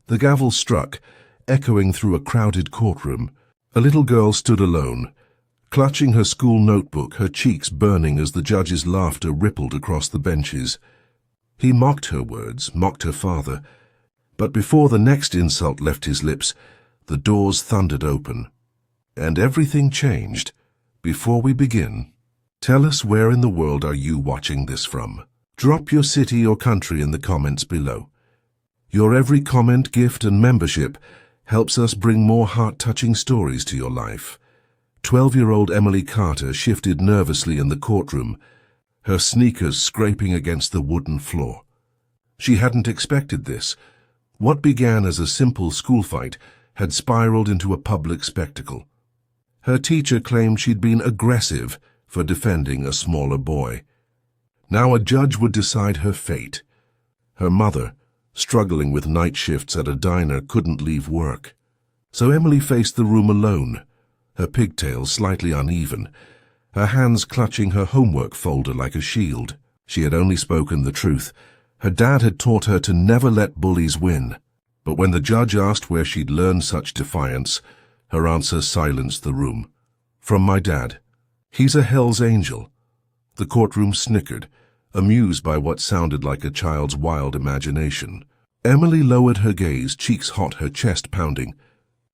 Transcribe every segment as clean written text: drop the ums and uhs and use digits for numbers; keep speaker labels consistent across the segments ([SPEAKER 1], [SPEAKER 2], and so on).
[SPEAKER 1] The gavel struck, echoing through a crowded courtroom. A little girl stood alone, clutching her school notebook, her cheeks burning as the judge's laughter rippled across the benches. He mocked her words, mocked her father. But before the next insult left his lips, the doors thundered open. And everything changed. Before we begin, tell us, where in the world are you watching this from? Drop your city or country in the comments below. Your every comment, gift, and membership helps us bring more heart-touching stories to your life. 12-year-old Emily Carter shifted nervously in the courtroom, her sneakers scraping against the wooden floor. She hadn't expected this. What began as a simple school fight had spiraled into a public spectacle. Her teacher claimed she'd been aggressive for defending a smaller boy. Now a judge would decide her fate. Her mother, struggling with night shifts at a diner, couldn't leave work. So Emily faced the room alone, her pigtails slightly uneven, her hands clutching her homework folder like a shield. She had only spoken the truth. Her dad had taught her to never let bullies win. But when the judge asked where she'd learned such defiance, her answer silenced the room. From my dad. He's a Hell's Angel. The courtroom snickered, amused by what sounded like a child's wild imagination. Emily lowered her gaze, cheeks hot, her chest pounding.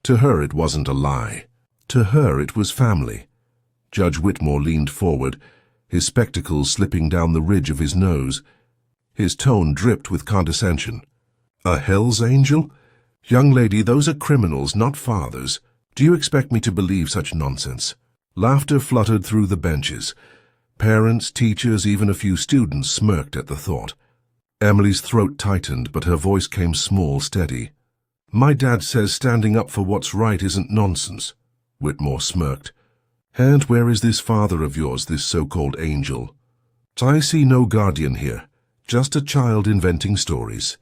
[SPEAKER 1] To her it wasn't a lie. To her it was family. Judge Whitmore leaned forward, his spectacles slipping down the ridge of his nose. His tone dripped with condescension. A Hell's Angel? Young lady, those are criminals, not fathers. Do you expect me to believe such nonsense? Laughter fluttered through the benches. Parents, teachers, even a few students smirked at the thought. Emily's throat tightened, but her voice came small, steady. My dad says standing up for what's right isn't nonsense. Whitmore smirked. And where is this father of yours, this so-called angel? I see no guardian here, just a child inventing stories.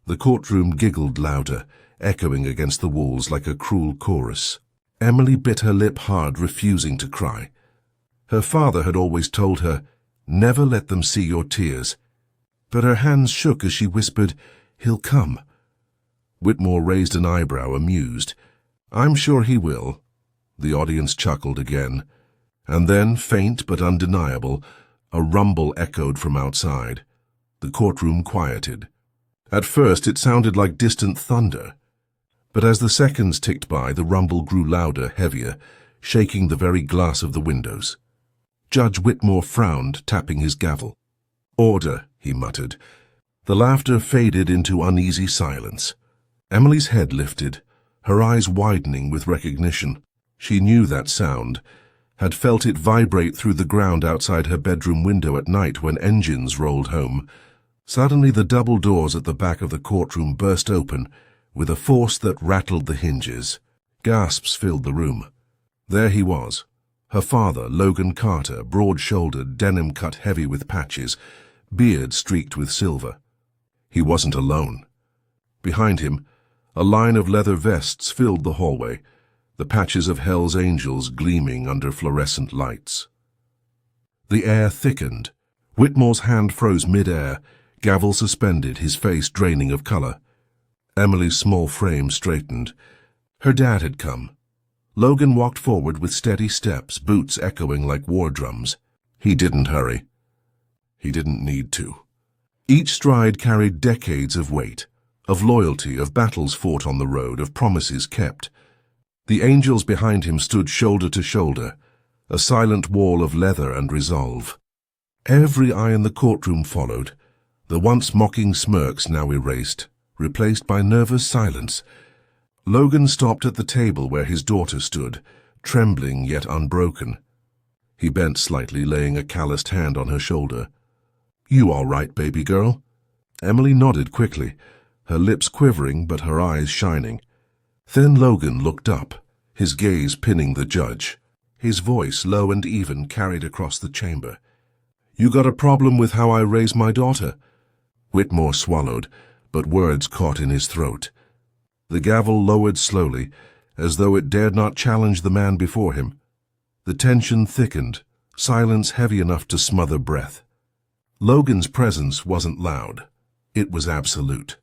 [SPEAKER 1] The courtroom giggled louder, echoing against the walls like a cruel chorus. Emily bit her lip hard, refusing to cry. Her father had always told her, never let them see your tears. But her hands shook as she whispered, he'll come. Whitmore raised an eyebrow, amused. I'm sure he will. The audience chuckled again. And then, faint but undeniable, a rumble echoed from outside. The courtroom quieted. At first it sounded like distant thunder. But as the seconds ticked by, the rumble grew louder, heavier, shaking the very glass of the windows. Judge Whitmore frowned, tapping his gavel. Order, he muttered. The laughter faded into uneasy silence. Emily's head lifted, her eyes widening with recognition. She knew that sound, had felt it vibrate through the ground outside her bedroom window at night when engines rolled home. Suddenly the double doors at the back of the courtroom burst open, with a force that rattled the hinges. Gasps filled the room. There he was, her father, Logan Carter, broad-shouldered, denim cut heavy with patches, beard streaked with silver. He wasn't alone. Behind him, a line of leather vests filled the hallway, the patches of Hell's Angels gleaming under fluorescent lights. The air thickened. Whitmore's hand froze mid-air, gavel suspended, his face draining of color. Emily's small frame straightened. Her dad had come. Logan walked forward with steady steps, boots echoing like war drums. He didn't hurry. He didn't need to. Each stride carried decades of weight, of loyalty, of battles fought on the road, of promises kept. The angels behind him stood shoulder to shoulder, a silent wall of leather and resolve. Every eye in the courtroom followed, the once mocking smirks now erased, replaced by nervous silence. Logan stopped at the table where his daughter stood, trembling yet unbroken. He bent slightly, laying a calloused hand on her shoulder. You all right, baby girl? Emily nodded quickly, her lips quivering but her eyes shining. Then Logan looked up, his gaze pinning the judge. His voice, low and even, carried across the chamber. You got a problem with how I raise my daughter? Whitmore swallowed, but words caught in his throat. The gavel lowered slowly, as though it dared not challenge the man before him. The tension thickened, silence heavy enough to smother breath. Logan's presence wasn't loud. It was absolute.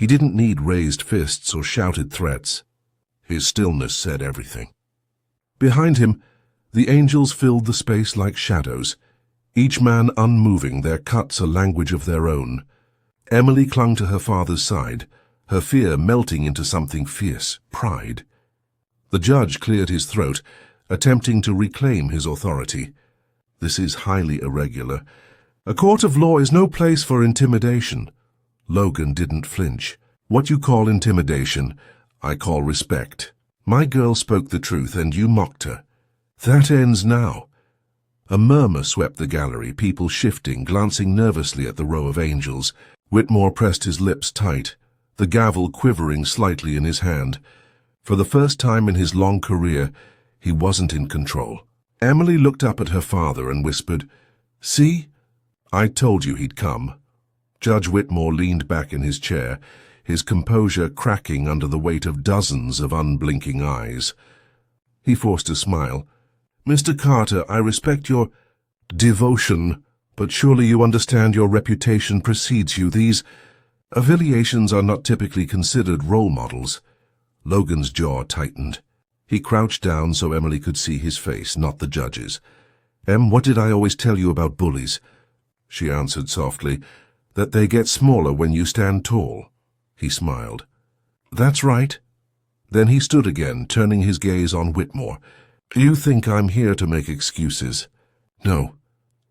[SPEAKER 1] He didn't need raised fists or shouted threats. His stillness said everything. Behind him, the angels filled the space like shadows, each man unmoving, their cuts a language of their own. Emily clung to her father's side, her fear melting into something fierce, pride. The judge cleared his throat, attempting to reclaim his authority. This is highly irregular. A court of law is no place for intimidation. Logan didn't flinch. What you call intimidation, I call respect. My girl spoke the truth and you mocked her. That ends now. A murmur swept the gallery, people shifting, glancing nervously at the row of angels. Whitmore pressed his lips tight, the gavel quivering slightly in his hand. For the first time in his long career, he wasn't in control. Emily looked up at her father and whispered, "See? I told you he'd come." Judge Whitmore leaned back in his chair, his composure cracking under the weight of dozens of unblinking eyes. He forced a smile. "Mr. Carter, I respect your devotion, but surely you understand your reputation precedes you. These affiliations are not typically considered role models." Logan's jaw tightened. He crouched down so Emily could see his face, not the judge's. "Em, what did I always tell you about bullies?" She answered softly, "That they get smaller when you stand tall." He smiled. "That's right." Then he stood again, turning his gaze on Whitmore. "You think I'm here to make excuses? No.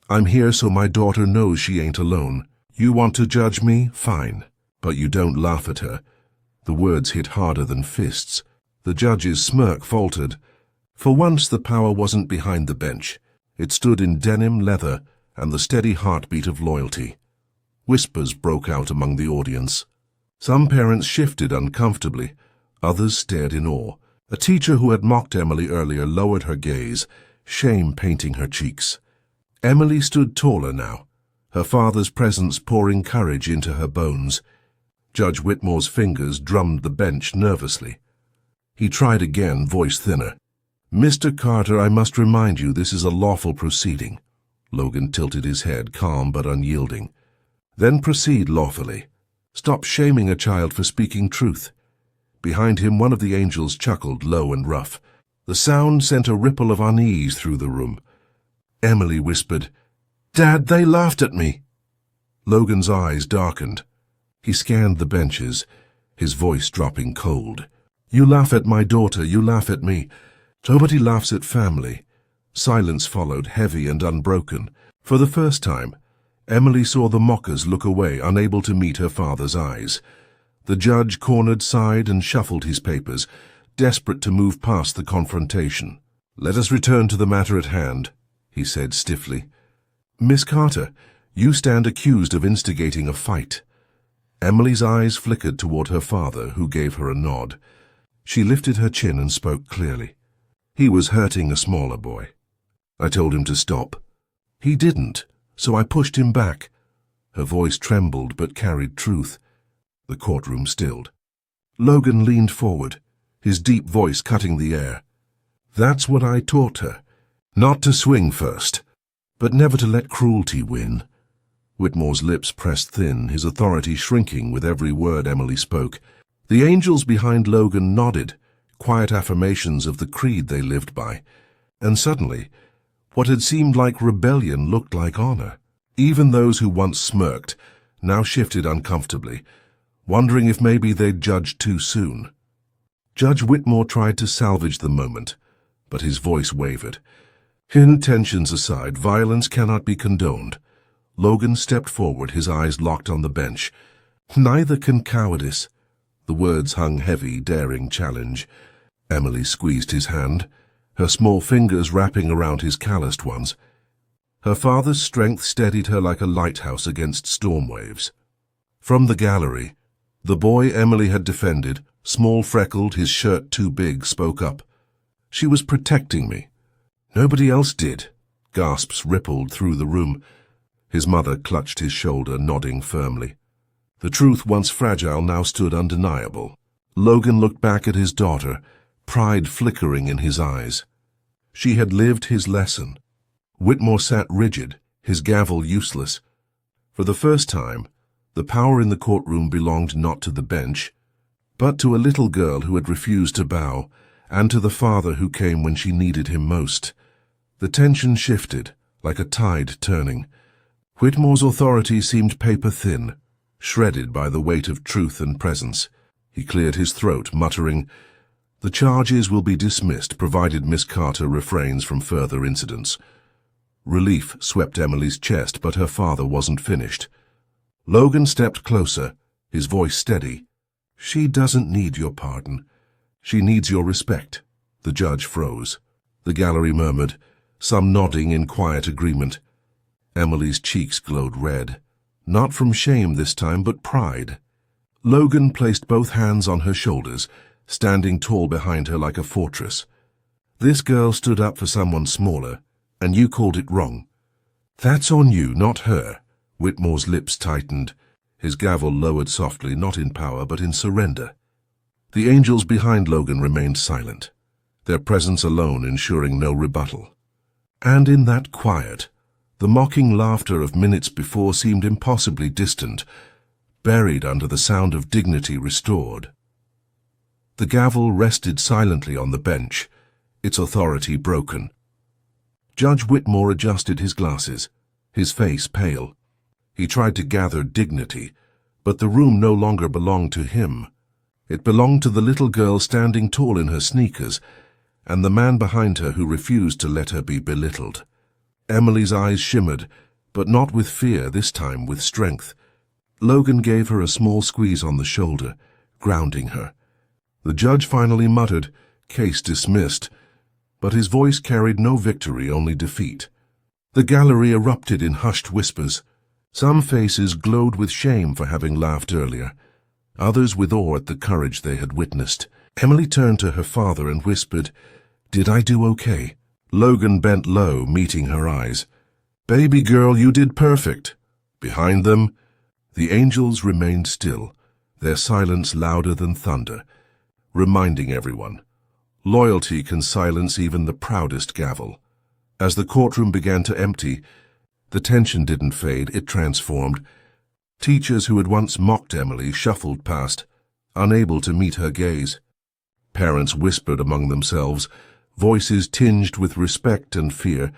[SPEAKER 1] I'm here so my daughter knows she ain't alone. You want to judge me? Fine. But you don't laugh at her." The words hit harder than fists. The judge's smirk faltered. For once the power wasn't behind the bench. It stood in denim leather and the steady heartbeat of loyalty. Whispers broke out among the audience. Some parents shifted uncomfortably. Others stared in awe. A teacher who had mocked Emily earlier lowered her gaze, shame painting her cheeks. Emily stood taller now, her father's presence pouring courage into her bones. Judge Whitmore's fingers drummed the bench nervously. He tried again, voice thinner. "Mr. Carter, I must remind you this is a lawful proceeding." Logan tilted his head, calm but unyielding. "Then proceed lawfully. Stop shaming a child for speaking truth." Behind him, one of the angels chuckled, low and rough. The sound sent a ripple of unease through the room. Emily whispered, "Dad, they laughed at me." Logan's eyes darkened. He scanned the benches, his voice dropping cold. "You laugh at my daughter, you laugh at me. Nobody laughs at family." Silence followed, heavy and unbroken. For the first time, Emily saw the mockers look away, unable to meet her father's eyes. The judge cornered, sighed, and shuffled his papers, desperate to move past the confrontation. "Let us return to the matter at hand," he said stiffly. "Miss Carter, you stand accused of instigating a fight." Emily's eyes flickered toward her father, who gave her a nod. She lifted her chin and spoke clearly. "He was hurting a smaller boy. I told him to stop. He didn't, so I pushed him back." Her voice trembled but carried truth. The courtroom stilled. Logan leaned forward, his deep voice cutting the air. "That's what I taught her. Not to swing first, but never to let cruelty win." Whitmore's lips pressed thin, his authority shrinking with every word Emily spoke. The angels behind Logan nodded, quiet affirmations of the creed they lived by. And suddenly, what had seemed like rebellion looked like honor. Even those who once smirked now shifted uncomfortably, wondering if maybe they'd judged too soon. Judge Whitmore tried to salvage the moment, but his voice wavered. "Intentions aside, violence cannot be condoned." Logan stepped forward, his eyes locked on the bench. "Neither can cowardice." The words hung heavy, daring challenge. Emily squeezed his hand, her small fingers wrapping around his calloused ones. Her father's strength steadied her like a lighthouse against storm waves. From the gallery, the boy Emily had defended, small freckled, his shirt too big, spoke up. "She was protecting me. Nobody else did." Gasps rippled through the room. His mother clutched his shoulder, nodding firmly. The truth, once fragile, now stood undeniable. Logan looked back at his daughter, pride flickering in his eyes. She had lived his lesson. Whitmore sat rigid, his gavel useless. For the first time, The power in the courtroom belonged not to the bench, but to a little girl who had refused to bow, and to the father who came when she needed him most. The tension shifted, like a tide turning. Whitmore's authority seemed paper-thin, shredded by the weight of truth and presence. He cleared his throat, muttering, "The charges will be dismissed, provided Miss Carter refrains from further incidents." Relief swept Emily's chest, but her father wasn't finished. Logan stepped closer, his voice steady. "She doesn't need your pardon. She needs your respect." The judge froze. The gallery murmured, some nodding in quiet agreement. Emily's cheeks glowed red, not from shame this time, but pride. Logan placed both hands on her shoulders, standing tall behind her like a fortress. "This girl stood up for someone smaller, and you called it wrong. That's on you, not her." Whitmore's lips tightened, his gavel lowered softly, not in power, but in surrender. The angels behind Logan remained silent, their presence alone ensuring no rebuttal. And in that quiet, the mocking laughter of minutes before seemed impossibly distant, buried under the sound of dignity restored. The gavel rested silently on the bench, its authority broken. Judge Whitmore adjusted his glasses, his face pale. He tried to gather dignity, but the room no longer belonged to him. It belonged to the little girl standing tall in her sneakers, and the man behind her who refused to let her be belittled. Emily's eyes shimmered, but not with fear, this time with strength. Logan gave her a small squeeze on the shoulder, grounding her. The judge finally muttered, "Case dismissed," but his voice carried no victory, only defeat. The gallery erupted in hushed whispers. Some faces glowed with shame for having laughed earlier, others with awe at the courage they had witnessed. Emily turned to her father and whispered, "Did I do okay?" Logan bent low, meeting her eyes. "Baby girl, you did perfect." Behind them, the angels remained still, their silence louder than thunder, reminding everyone, loyalty can silence even the proudest gavel. As the courtroom began to empty, the tension didn't fade, it transformed. Teachers who had once mocked Emily shuffled past, unable to meet her gaze. Parents whispered among themselves, voices tinged with respect and fear.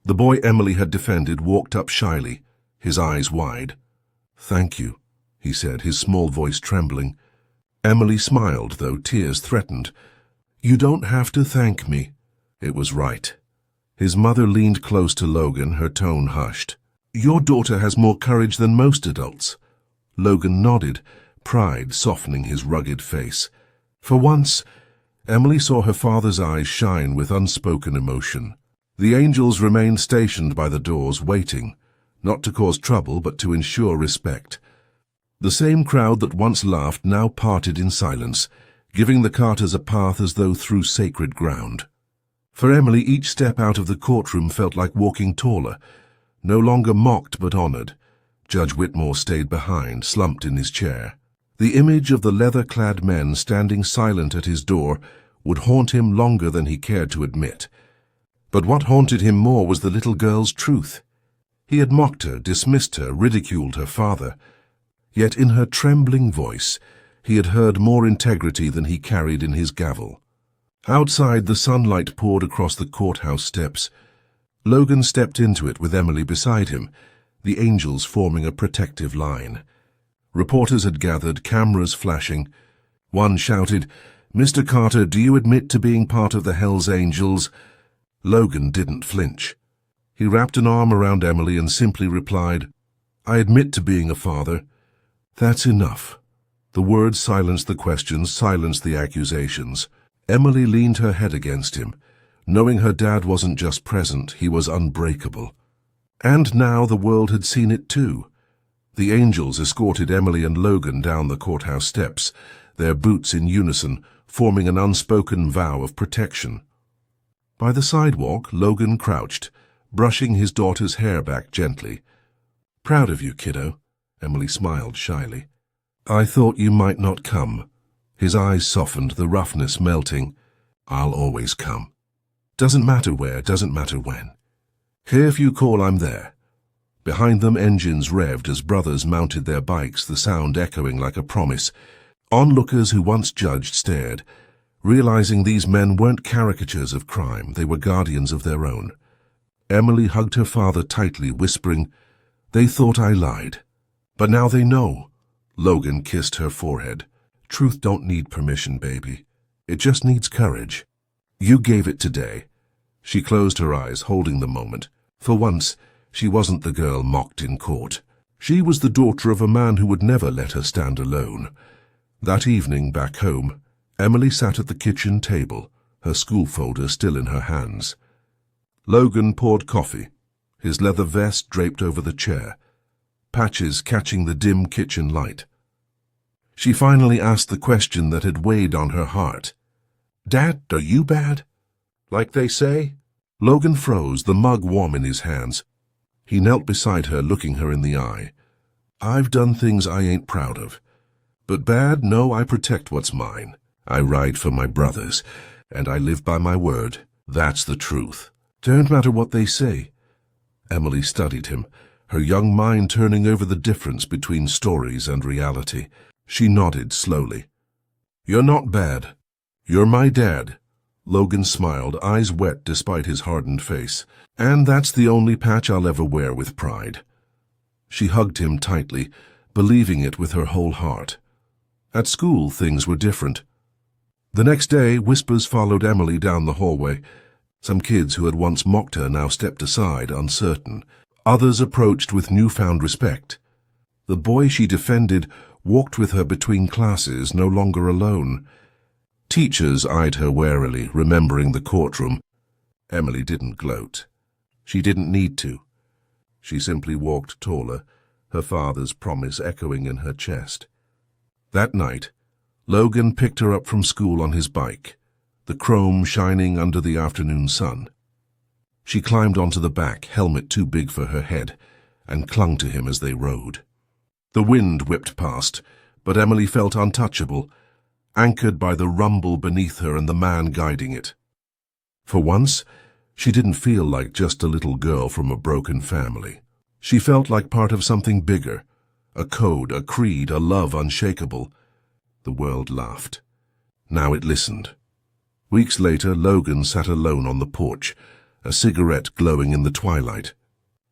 [SPEAKER 1] The boy Emily had defended walked up shyly, his eyes wide. "Thank you," he said, his small voice trembling. Emily smiled, though tears threatened. "You don't have to thank me." It was right. His mother leaned close to Logan, her tone hushed. "Your daughter has more courage than most adults." Logan nodded, pride softening his rugged face. For once, Emily saw her father's eyes shine with unspoken emotion. The angels remained stationed by the doors, waiting, not to cause trouble, but to ensure respect. The same crowd that once laughed now parted in silence, giving the Carters a path as though through sacred ground. For Emily, each step out of the courtroom felt like walking taller, no longer mocked but honored. Judge Whitmore stayed behind, slumped in his chair. The image of the leather-clad men standing silent at his door would haunt him longer than he cared to admit. But what haunted him more was the little girl's truth. He had mocked her, dismissed her, ridiculed her father. Yet in her trembling voice, he had heard more integrity than he carried in his gavel. Outside, the sunlight poured across the courthouse steps. Logan stepped into it with Emily beside him, the angels forming a protective line. Reporters had gathered, cameras flashing. One shouted, "Mr. Carter, do you admit to being part of the Hells Angels?" Logan didn't flinch. He wrapped an arm around Emily and simply replied, "I admit to being a father." "That's enough." The words silenced the questions, silenced the accusations. Emily leaned her head against him, knowing her dad wasn't just present, he was unbreakable. And now the world had seen it too. The angels escorted Emily and Logan down the courthouse steps, their boots in unison, forming an unspoken vow of protection. By the sidewalk, Logan crouched, brushing his daughter's hair back gently. "Proud of you, kiddo," Emily smiled shyly. "I thought you might not come." His eyes softened, the roughness melting. "I'll always come. Doesn't matter where, doesn't matter when. Here if you call, I'm there." Behind them, engines revved as brothers mounted their bikes, the sound echoing like a promise. Onlookers who once judged stared, realizing these men weren't caricatures of crime, they were guardians of their own. Emily hugged her father tightly, whispering, "They thought I lied. But now they know." Logan kissed her forehead. "Truth don't need permission, baby. It just needs courage. You gave it today." She closed her eyes, holding the moment. For once, she wasn't the girl mocked in court. She was the daughter of a man who would never let her stand alone. That evening, back home, Emily sat at the kitchen table, her school folder still in her hands. Logan poured coffee, his leather vest draped over the chair, patches catching the dim kitchen light. She finally asked the question that had weighed on her heart. "Dad, are you bad? Like they say?" Logan froze, the mug warm in his hands. He knelt beside her, looking her in the eye. "I've done things I ain't proud of. But bad, no, I protect what's mine. I ride for my brothers, and I live by my word. That's the truth. Don't matter what they say." Emily studied him, her young mind turning over the difference between stories and reality. She nodded slowly. "You're not bad. You're my dad." Logan smiled, eyes wet despite his hardened face. "And that's the only patch I'll ever wear with pride." She hugged him tightly, believing it with her whole heart. At school, things were different. The next day, whispers followed Emily down the hallway. Some kids who had once mocked her now stepped aside, uncertain. Others approached with newfound respect. The boy she defended walked with her between classes, no longer alone. Teachers eyed her warily, remembering the courtroom. Emily didn't gloat. She didn't need to. She simply walked taller, her father's promise echoing in her chest. That night, Logan picked her up from school on his bike, the chrome shining under the afternoon sun. She climbed onto the back, helmet too big for her head, and clung to him as they rode. The wind whipped past, but Emily felt untouchable, anchored by the rumble beneath her and the man guiding it. For once, she didn't feel like just a little girl from a broken family. She felt like part of something bigger, a code, a creed, a love unshakable. The world laughed. Now it listened. Weeks later, Logan sat alone on the porch, a cigarette glowing in the twilight.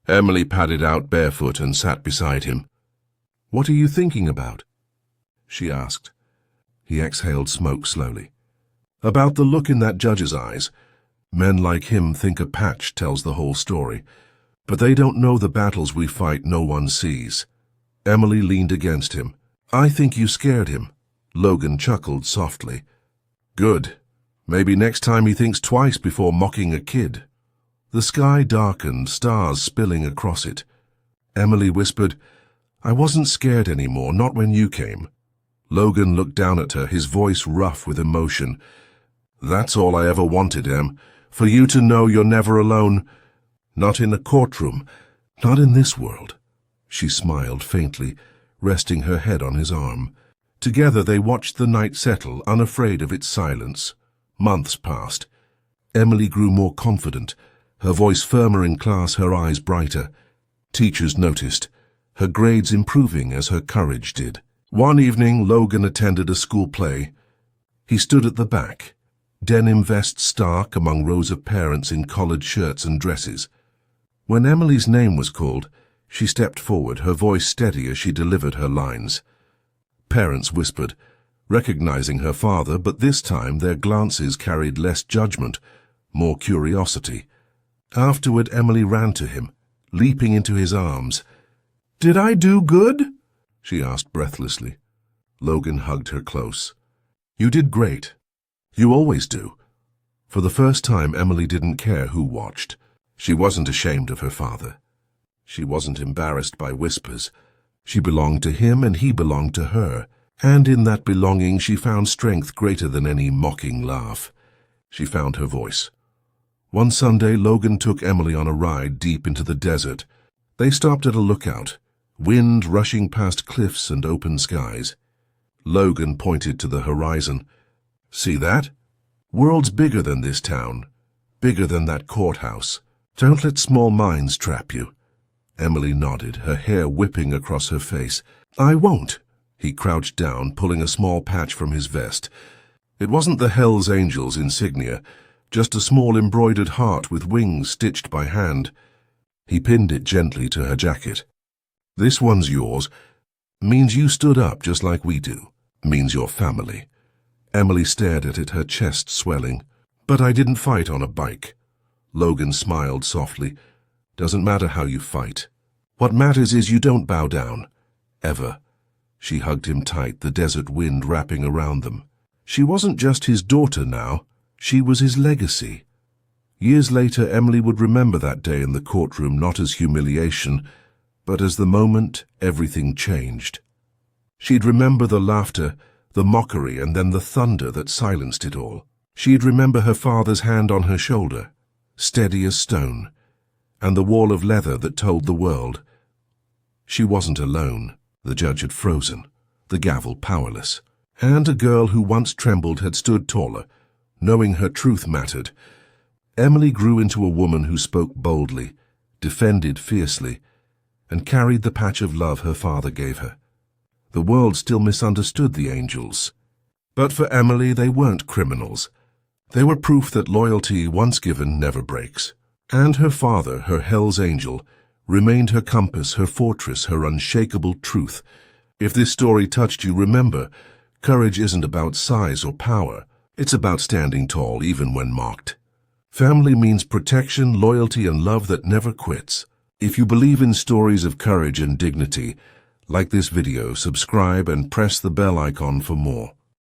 [SPEAKER 1] Emily padded out barefoot and sat beside him. "What are you thinking about?" she asked. He exhaled smoke slowly. "About the look in that judge's eyes. Men like him think a patch tells the whole story, but they don't know the battles we fight no one sees." Emily leaned against him. "I think you scared him." Logan chuckled softly. "Good. Maybe next time he thinks twice before mocking a kid." The sky darkened, stars spilling across it. Emily whispered, "I wasn't scared anymore, not when you came." Logan looked down at her, his voice rough with emotion. "That's all I ever wanted, Em, for you to know you're never alone. Not in a courtroom, not in this world." She smiled faintly, resting her head on his arm. Together they watched the night settle, unafraid of its silence. Months passed. Emily grew more confident, her voice firmer in class, her eyes brighter. Teachers noticed, her grades improving as her courage did. One evening, Logan attended a school play. He stood at the back, denim vest stark among rows of parents in collared shirts and dresses. When Emily's name was called, she stepped forward, her voice steady as she delivered her lines. Parents whispered, recognizing her father, but this time their glances carried less judgment, more curiosity. Afterward, Emily ran to him, leaping into his arms. "Did I do good?" she asked breathlessly. Logan hugged her close. "You did great. You always do." For the first time, Emily didn't care who watched. She wasn't ashamed of her father. She wasn't embarrassed by whispers. She belonged to him and he belonged to her, and in that belonging she found strength greater than any mocking laugh. She found her voice. One Sunday, Logan took Emily on a ride deep into the desert. They stopped at a lookout, wind rushing past cliffs and open skies. Logan pointed to the horizon. "See that? World's bigger than this town, bigger than that courthouse. Don't let small minds trap you." Emily nodded, her hair whipping across her face. "I won't." He crouched down, pulling a small patch from his vest. It wasn't the Hells Angels insignia, just a small embroidered heart with wings stitched by hand. He pinned it gently to her jacket. "This one's yours. Means you stood up just like we do. Means your family." Emily stared at it, her chest swelling. "But I didn't fight on a bike." Logan smiled softly. "Doesn't matter how you fight. What matters is you don't bow down. Ever." She hugged him tight, the desert wind wrapping around them. She wasn't just his daughter now. She was his legacy. Years later, Emily would remember that day in the courtroom not as humiliation, but as the moment everything changed. She'd remember the laughter, the mockery, and then the thunder that silenced it all. She'd remember her father's hand on her shoulder, steady as stone, and the wall of leather that told the world. She wasn't alone. The judge had frozen, the gavel powerless. And a girl who once trembled had stood taller, knowing her truth mattered. Emily grew into a woman who spoke boldly, defended fiercely, and carried the patch of love her father gave her. The world still misunderstood the angels. But for Emily, they weren't criminals. They were proof that loyalty, once given, never breaks. And her father, her Hell's Angel, remained her compass, her fortress, her unshakable truth. If this story touched you, remember, courage isn't about size or power. It's about standing tall even when mocked. Family means protection, loyalty, and love that never quits. If you believe in stories of courage and dignity, like this video, subscribe and press the bell icon for more.